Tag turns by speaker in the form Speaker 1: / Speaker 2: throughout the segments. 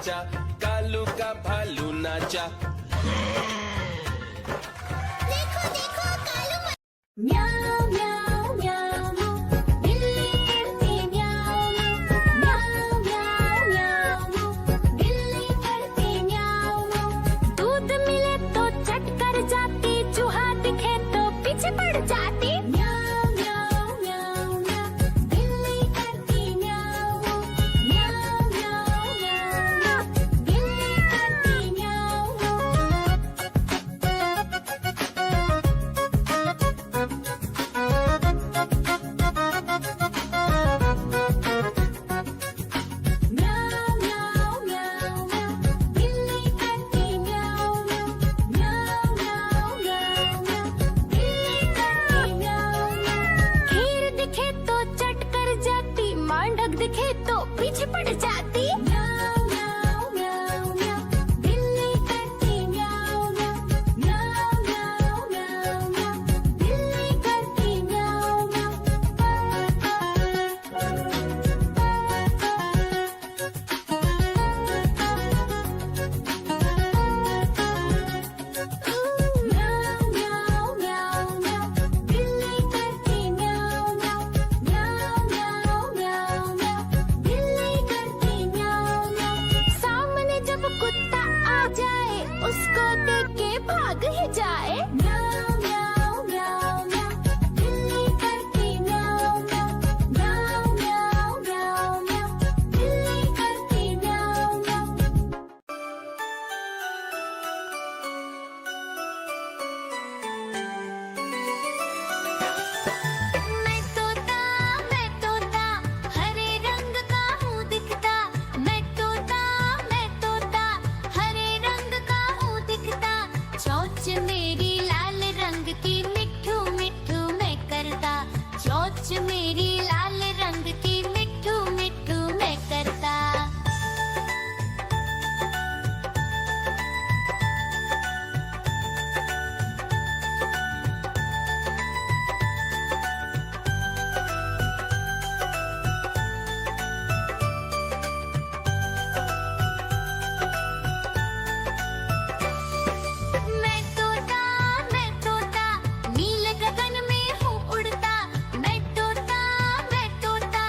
Speaker 1: नाचा, कालू का भालू नाचा।
Speaker 2: देखो देखो कालू म्याऊ म्याऊ म्याऊ बिल्ली करती म्याऊ म्याऊ म्याऊ म्याऊ बिल्ली करती म्याऊ। दूध मिले तो चट कर जाती, चूहा दिखे तो पीछे पड़ जाती। म्याऊ म्याऊ म्याऊ म्याऊ बिल्ली करती म्याऊ म्याऊ म्याऊ म्याऊ बिल्ली करती म्याऊ। म्याऊ म्याऊ म्याऊ म्याऊ बिल्ली करती म्याऊ म्याऊ म्याऊ म्याऊ म्याऊ बिल्ली करती म्याऊ। खीर दिखे तो चट कर जाती, मांडक दिखे तो पीछे पड़ जाती। म्याऊ म्याऊ म्याऊ म्याऊ बिल्ली करती म्याऊ म्याऊ म्याऊ म्याऊ म्याऊ बिल्ली करती म्याऊ म्याऊ। म्याऊ म्याऊ म्याऊ म्याऊ बिल्ली करती म्याऊ म्याऊ म्याऊ म्याऊ म्याऊ बिल्ली करती म्याऊ म्याऊ। सामने जब कुत्ता आ जाए, उसको देख के भाग ही जाए। म्याऊ म्याऊ म्याऊ म्याऊ बिल्ली करती म्याऊ म्याऊ म्याऊ म्याऊ म्याऊ बिल्ली करती म्याऊ म्याऊ। मैं तोता हरे रंग का हूँ दिखता। मैं तोता हरे रंग का हूँ दिखता। चोंच मेरी लाल रंग की, मिट्ठू मिट्ठू मैं करता। चोंच मेरी लाल रंग की, मिट्ठू मिट्ठू मैं करता। मैं तोता नील गगन में हूँ उड़ता। मैं तोता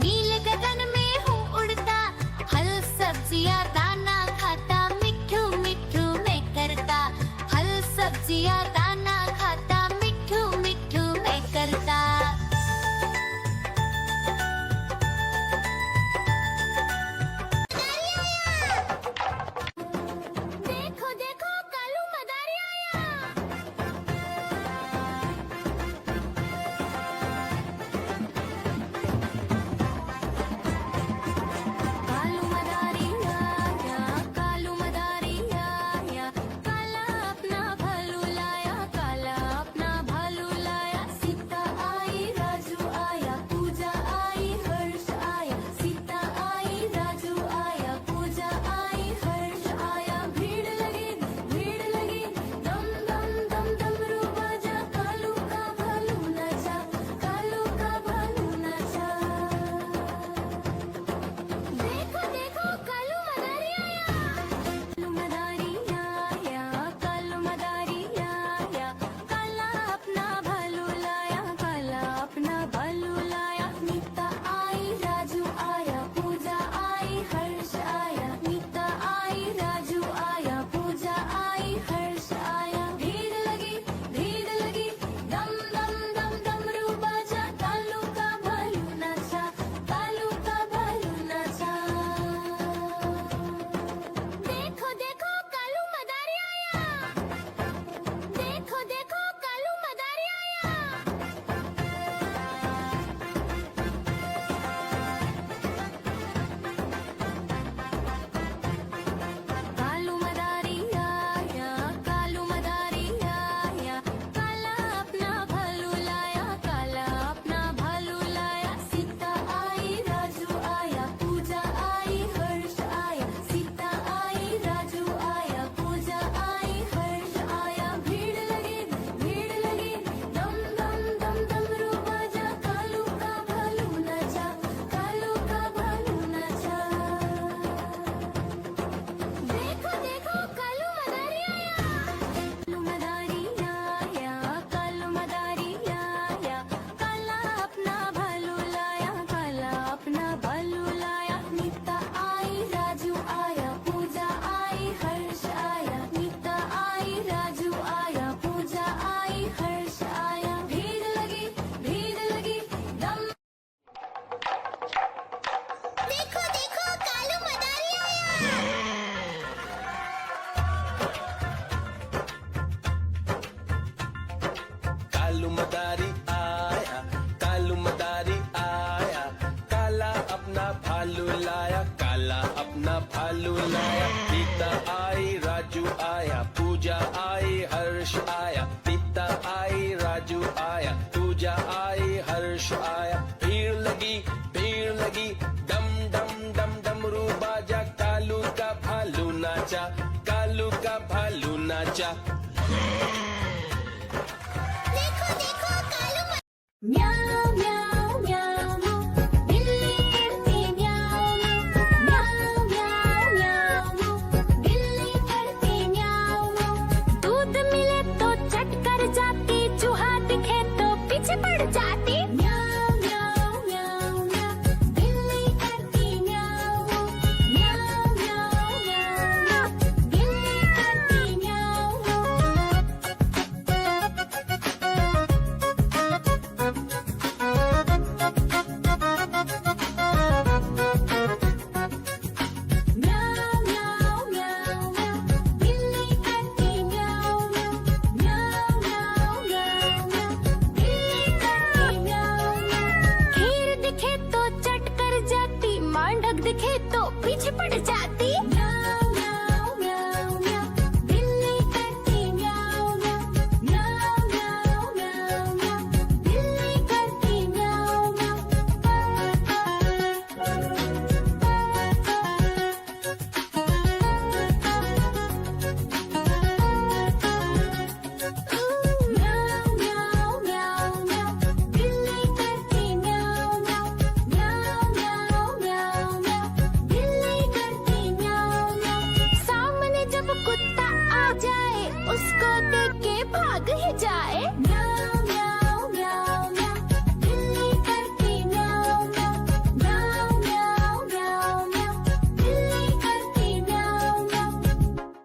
Speaker 2: नील गगन में हूँ उड़ता। फल सब्जियाँ दाना खाता, मिट्ठू मिट्ठू मैं करता। फल सब्जियाँ दाना खाता, मिट्ठू मिट्ठू मैं करता। देखो देखो कालू मदारी आया। कालू मदारी आया, कालू मदारी आया, काला अपना भालू लाया।
Speaker 1: मनाया गीता आई राजू आया पूजा आई हर्ष आया गीता आई राजू आया पूजा आई हर्ष आया भीड़ लगी डम डम डम डमरू बाजा कालू का भालू नाचा कालू का भालू नाचा